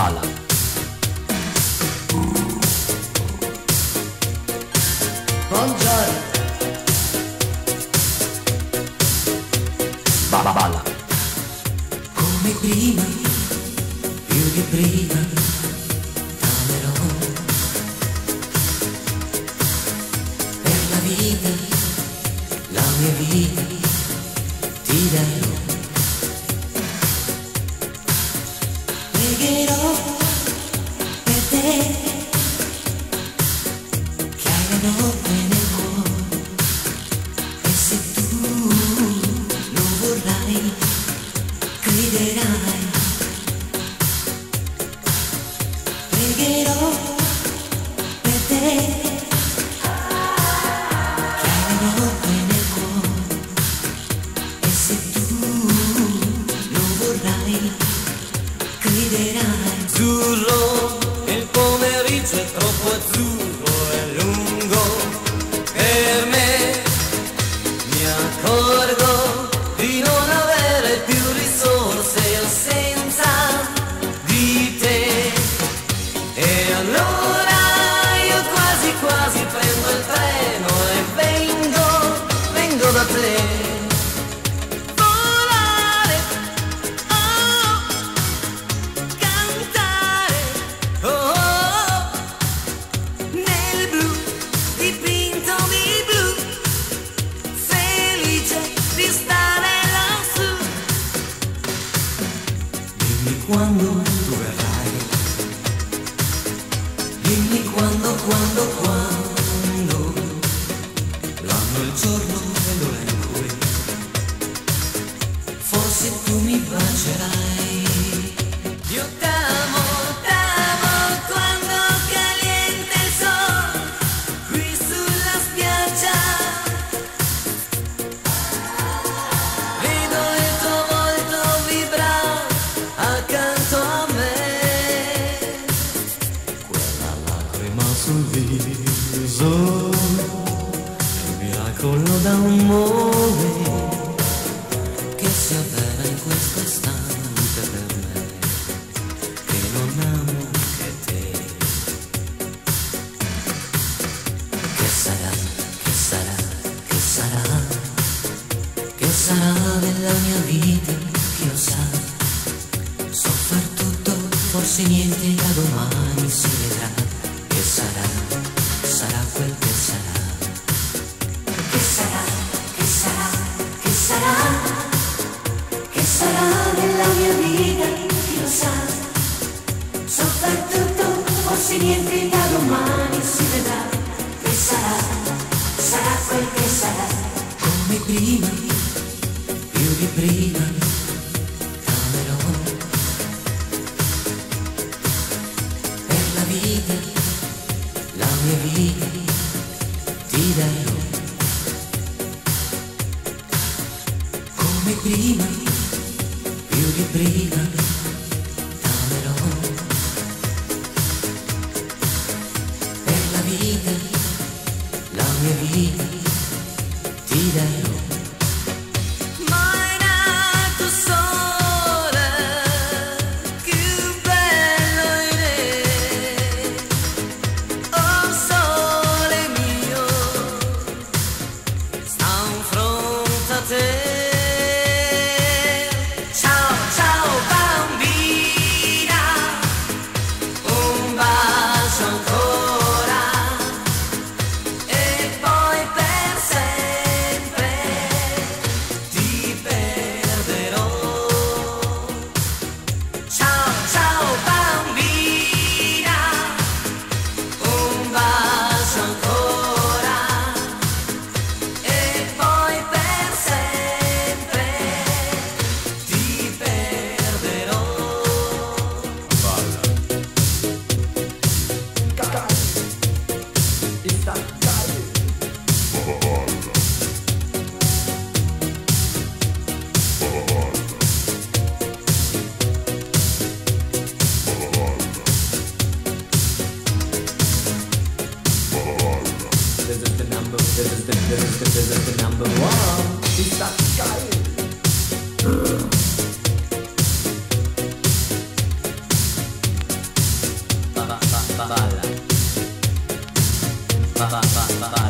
balla. Buongiorno. Balla. Come prima, più di prima, t'amerò. Per la vita, la mia vita, ti darò. Pregherò per te, che hai le notte nel cuore. E se tu lo vorrai, crederai. Pregherò per te, che hai le notte nel cuore. E se tu lo vorrai, crederai. Azzurro, il pomeriggio è troppo azzurro e lungo per me. Mi accorgo di non avere più risorse senza di te. E allora io quasi quasi prendo il treno e vengo da te. Quando tu verrai, dimmi quando, l'anno, il giorno e l'ora in cui forse tu mi bacerai. Io t'amo quando calienta il sole qui sulla spiaggia. Vedo il tuo volto vibrare accanto a me. Quella lacrima sul viso è un miracolo d'amore che si avvera in questo istante per me, che non amo che te. Che sarà, che sarà, che sarà, che sarà della mia vita, chi lo sa. So far tutto, forse niente, da domani si vedrà. Che sarà, sarà quel che sarà. Che sarà, che sarà, che sarà, che sarà della mia vita, chi lo sa. So far tutto, forse niente, da domani si vedrà. Che sarà, sarà quel che sarà. Come prima, più di prima, t'amerò. Per la vita, la mia vita, ti darò. Come prima, più di prima, t'amerò. Per la vita, la mia vita, ti darò. Ma è nato sole, più bello in te. Oh sole mio, sta in fronte a te. Ciao, ciao bambina, un bacio ancora. E poi per sempre ti perderò. Ciao, ciao bambina, un bacio ancora. E poi per sempre ti perderò. This is the number one. It's that guy. vai, vai, vai, vai.